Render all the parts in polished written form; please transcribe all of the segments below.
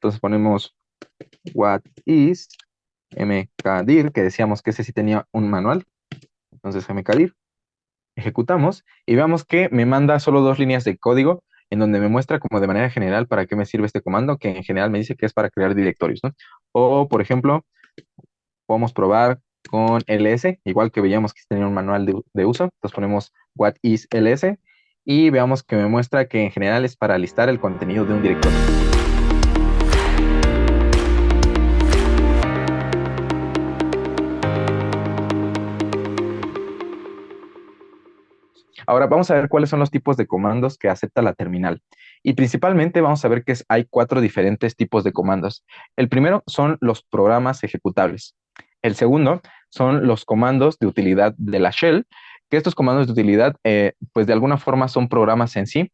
Entonces ponemos what is mkdir, que decíamos que ese sí tenía un manual. Entonces mkdir, ejecutamos y veamos que me manda solo 2 líneas de código en donde me muestra como de manera general para qué me sirve este comando, que en general me dice que es para crear directorios, ¿no? O, por ejemplo, podemos probar con ls, igual que veíamos que tenía un manual de uso. Entonces ponemos what is ls y veamos que me muestra que en general es para listar el contenido de un directorio. Ahora vamos a ver cuáles son los tipos de comandos que acepta la terminal. Y principalmente vamos a ver que hay 4 diferentes tipos de comandos. El primero son los programas ejecutables. El segundo son los comandos de utilidad de la shell, que estos comandos de utilidad, pues de alguna forma son programas en sí,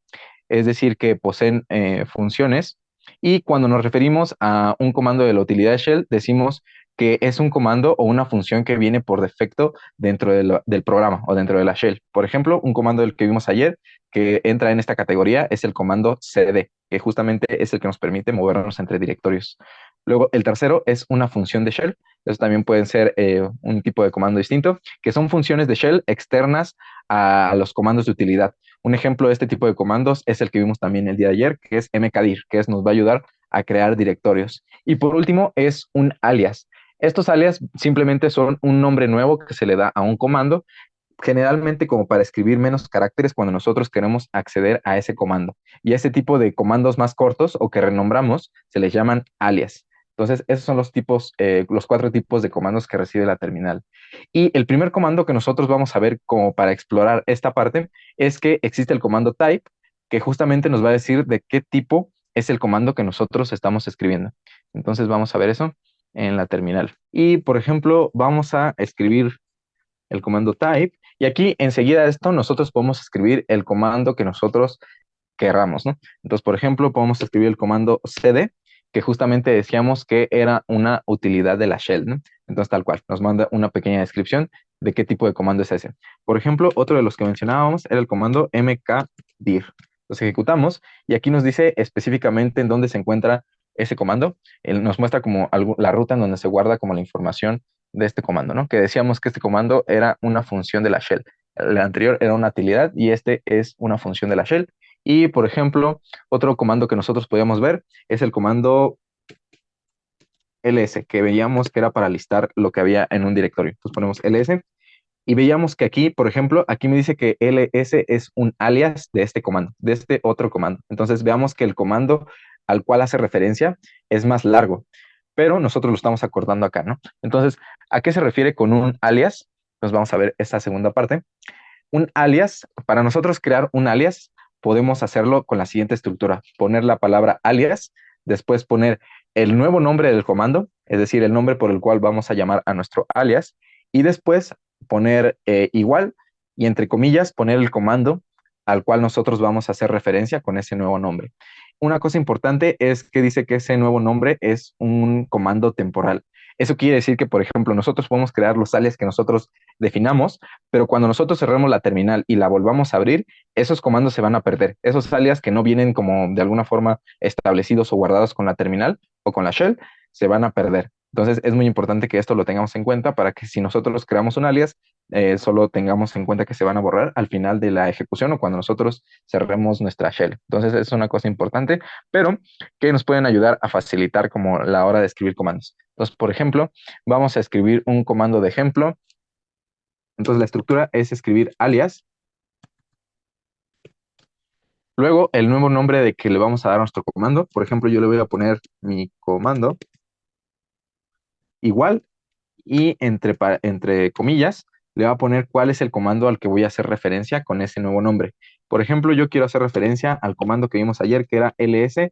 es decir, que poseen funciones. Y cuando nos referimos a un comando de la utilidad de shell, decimos que es un comando o una función que viene por defecto dentro del programa o dentro de la shell. Por ejemplo, un comando del que vimos ayer que entra en esta categoría es el comando cd, que justamente es el que nos permite movernos entre directorios. Luego, el tercero es una función de shell. Eso también pueden ser un tipo de comando distinto, que son funciones de shell externas a los comandos de utilidad. Un ejemplo de este tipo de comandos es el que vimos también el día de ayer, que es mkdir, nos va a ayudar a crear directorios. Y por último, es un alias. Estos alias simplemente son un nombre nuevo que se le da a un comando, generalmente como para escribir menos caracteres cuando nosotros queremos acceder a ese comando. Y ese tipo de comandos más cortos o que renombramos se les llaman alias. Entonces, esos son los 4 tipos de comandos que recibe la terminal. Y el primer comando que nosotros vamos a ver como para explorar esta parte es que existe el comando type, que justamente nos va a decir de qué tipo es el comando que nosotros estamos escribiendo. Entonces, vamos a ver eso en la terminal. Y, por ejemplo, vamos a escribir el comando type, y aquí enseguida de esto nosotros podemos escribir el comando que nosotros querramos, ¿no? Entonces, por ejemplo, podemos escribir el comando cd, que justamente decíamos que era una utilidad de la shell, ¿no? Entonces, tal cual, nos manda una pequeña descripción de qué tipo de comando es ese. Por ejemplo, otro de los que mencionábamos era el comando mkdir. Los ejecutamos y aquí nos dice específicamente en dónde se encuentra ese comando. Él nos muestra como la ruta en donde se guarda como la información de este comando, ¿no? Que decíamos que este comando era una función de la shell. El anterior era una utilidad y este es una función de la shell. Y, por ejemplo, otro comando que nosotros podíamos ver es el comando ls, que veíamos que era para listar lo que había en un directorio. Entonces ponemos ls y veíamos que aquí, por ejemplo, aquí me dice que ls es un alias de este comando, de este otro comando. Entonces veamos que el comando al cual hace referencia es más largo, pero nosotros lo estamos acordando acá, ¿no? Entonces, ¿a qué se refiere con un alias? Pues vamos a ver esta segunda parte. Un alias, para nosotros crear un alias, podemos hacerlo con la siguiente estructura: poner la palabra alias, después poner el nuevo nombre del comando, es decir, el nombre por el cual vamos a llamar a nuestro alias, y después poner igual y entre comillas poner el comando al cual nosotros vamos a hacer referencia con ese nuevo nombre. Una cosa importante es que dice que ese nuevo nombre es un comando temporal. Eso quiere decir que, por ejemplo, nosotros podemos crear los alias que nosotros definamos, pero cuando nosotros cerremos la terminal y la volvamos a abrir, esos comandos se van a perder. Esos alias que no vienen como de alguna forma establecidos o guardados con la terminal o con la shell, se van a perder. Entonces es muy importante que esto lo tengamos en cuenta para que si nosotros creamos un alias, solo tengamos en cuenta que se van a borrar al final de la ejecución o cuando nosotros cerremos nuestra shell. Entonces es una cosa importante, pero que nos pueden ayudar a facilitar como la hora de escribir comandos. Entonces, por ejemplo, vamos a escribir un comando de ejemplo. Entonces la estructura es escribir alias, luego el nuevo nombre de que le vamos a dar a nuestro comando. Por ejemplo, yo le voy a poner mi comando igual y entre comillas le voy a poner cuál es el comando al que voy a hacer referencia con ese nuevo nombre. Por ejemplo, yo quiero hacer referencia al comando que vimos ayer, que era lslh,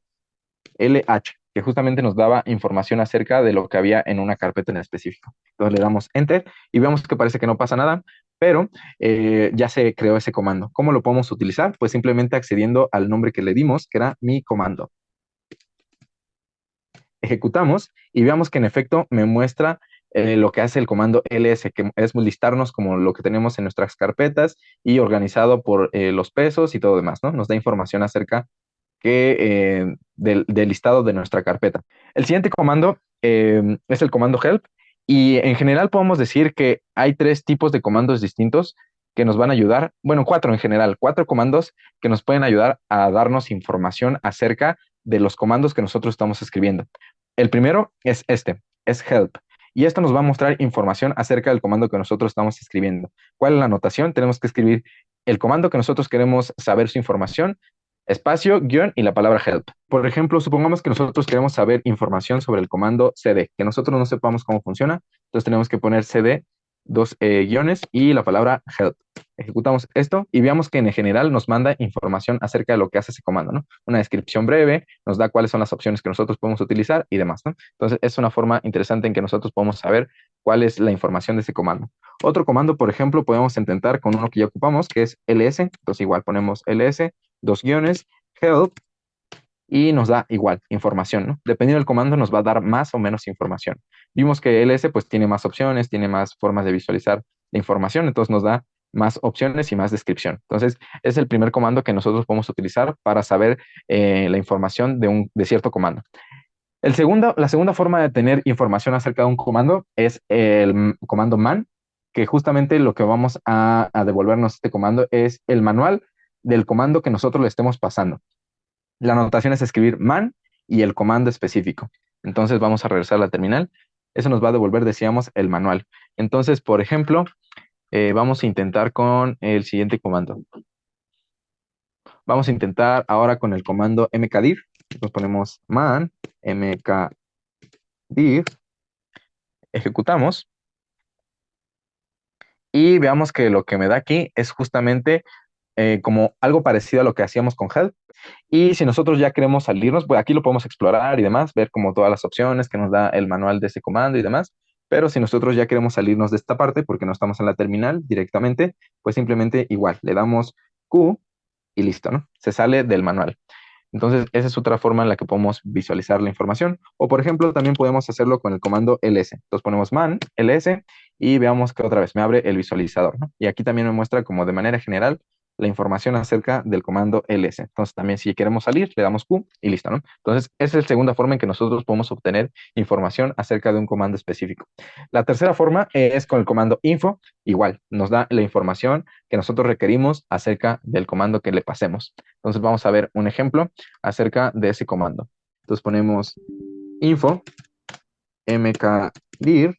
que justamente nos daba información acerca de lo que había en una carpeta en específico. Entonces le damos Enter y vemos que parece que no pasa nada, pero ya se creó ese comando. ¿Cómo lo podemos utilizar? Pues simplemente accediendo al nombre que le dimos, que era mi comando. Ejecutamos y veamos que en efecto me muestra lo que hace el comando ls, que es listarnos como lo que tenemos en nuestras carpetas y organizado por los pesos y todo demás, ¿no? Nos da información acerca del listado de nuestra carpeta. El siguiente comando es el comando help y en general podemos decir que hay tres tipos de comandos distintos que nos van a ayudar, bueno, cuatro en general, cuatro comandos que nos pueden ayudar a darnos información acerca de los comandos que nosotros estamos escribiendo. El primero es es help. Y esto nos va a mostrar información acerca del comando que nosotros estamos escribiendo. ¿Cuál es la anotación? Tenemos que escribir el comando que nosotros queremos saber su información, espacio, guión y la palabra help. Por ejemplo, supongamos que nosotros queremos saber información sobre el comando cd, que nosotros no sepamos cómo funciona, entonces tenemos que poner cd, dos guiones y la palabra help. Ejecutamos esto y veamos que en general nos manda información acerca de lo que hace ese comando, ¿no? Una descripción breve, nos da cuáles son las opciones que nosotros podemos utilizar y demás, ¿no? Entonces, es una forma interesante en que nosotros podemos saber cuál es la información de ese comando. Otro comando, por ejemplo, podemos intentar con uno que ya ocupamos, que es ls. Entonces, igual ponemos ls, dos guiones, help, y nos da igual información, ¿no? Dependiendo del comando nos va a dar más o menos información. Vimos que ls pues tiene más opciones, tiene más formas de visualizar la información, entonces nos da más opciones y más descripción. Entonces, es el primer comando que nosotros podemos utilizar para saber la información de cierto comando. La segunda forma de tener información acerca de un comando es el comando man, que justamente lo que vamos a devolvernos este comando es el manual del comando que nosotros le estemos pasando. La anotación es escribir man y el comando específico. Entonces vamos a regresar a la terminal. Eso nos va a devolver, decíamos, el manual. Entonces, por ejemplo, vamos a intentar con el siguiente comando. Vamos a intentar ahora con el comando mkdir. Nos ponemos man, mkdir, ejecutamos y veamos que lo que me da aquí es justamente como algo parecido a lo que hacíamos con help. Y si nosotros ya queremos salirnos, pues aquí lo podemos explorar y demás, ver como todas las opciones que nos da el manual de ese comando y demás. Pero si nosotros ya queremos salirnos de esta parte porque no estamos en la terminal directamente, pues simplemente igual, le damos Q y listo, ¿no? Se sale del manual. Entonces, esa es otra forma en la que podemos visualizar la información. O, por ejemplo, también podemos hacerlo con el comando ls. Entonces, ponemos man, ls, y veamos que otra vez me abre el visualizador, ¿no? Y aquí también me muestra como de manera general la información acerca del comando ls. Entonces, también si queremos salir, le damos q y listo, ¿no? Entonces, esa es la segunda forma en que nosotros podemos obtener información acerca de un comando específico. La tercera forma es con el comando info. Igual, nos da la información que nosotros requerimos acerca del comando que le pasemos. Entonces, vamos a ver un ejemplo acerca de ese comando. Entonces ponemos info, mkdir,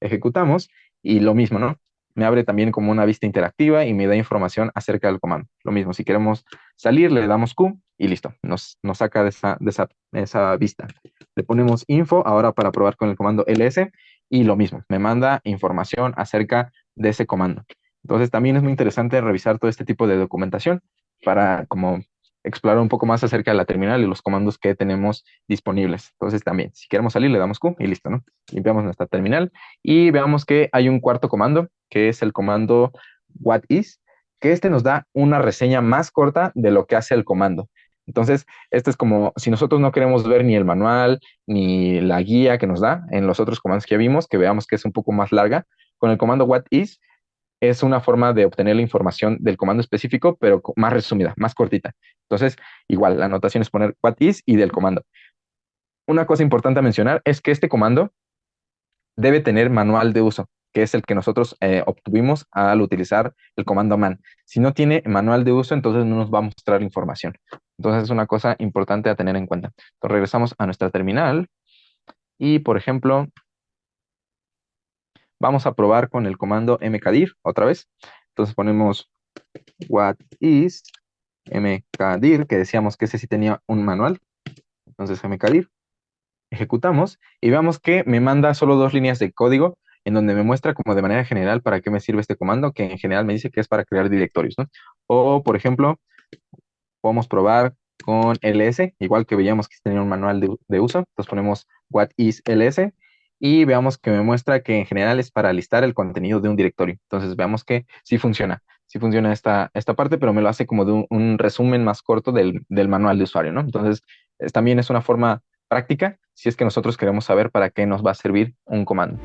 ejecutamos y lo mismo, ¿no? Me abre también como una vista interactiva y me da información acerca del comando. Lo mismo, si queremos salir, le damos Q y listo, nos saca de esa vista. Le ponemos info ahora para probar con el comando ls y lo mismo, me manda información acerca de ese comando. Entonces también es muy interesante revisar todo este tipo de documentación para como explorar un poco más acerca de la terminal y los comandos que tenemos disponibles. Entonces también, si queremos salir, le damos Q y listo, ¿no? Limpiamos nuestra terminal y veamos que hay un cuarto comando, que es el comando whatis, que este nos da una reseña más corta de lo que hace el comando. Entonces, este es como si nosotros no queremos ver ni el manual ni la guía que nos da en los otros comandos que vimos, que veamos que es un poco más larga. Con el comando whatis es una forma de obtener la información del comando específico, pero más resumida, más cortita. Entonces, igual, la anotación es poner what is y del comando. Una cosa importante a mencionar es que este comando debe tener manual de uso, que es el que nosotros obtuvimos al utilizar el comando man. Si no tiene manual de uso, entonces no nos va a mostrar información. Entonces, es una cosa importante a tener en cuenta. Entonces, regresamos a nuestra terminal y, por ejemplo, vamos a probar con el comando mkdir otra vez. Entonces, ponemos what is mkdir, que decíamos que ese sí tenía un manual. Entonces mkdir, ejecutamos y veamos que me manda solo dos líneas de código en donde me muestra como de manera general para qué me sirve este comando, que en general me dice que es para crear directorios, ¿no? O, por ejemplo, podemos probar con ls, igual que veíamos que tenía un manual de uso. Entonces ponemos what is ls y veamos que me muestra que en general es para listar el contenido de un directorio. Entonces veamos que sí funciona esta parte, pero me lo hace como de un resumen más corto del manual de usuario, ¿no? Entonces también es una forma práctica si es que nosotros queremos saber para qué nos va a servir un comando.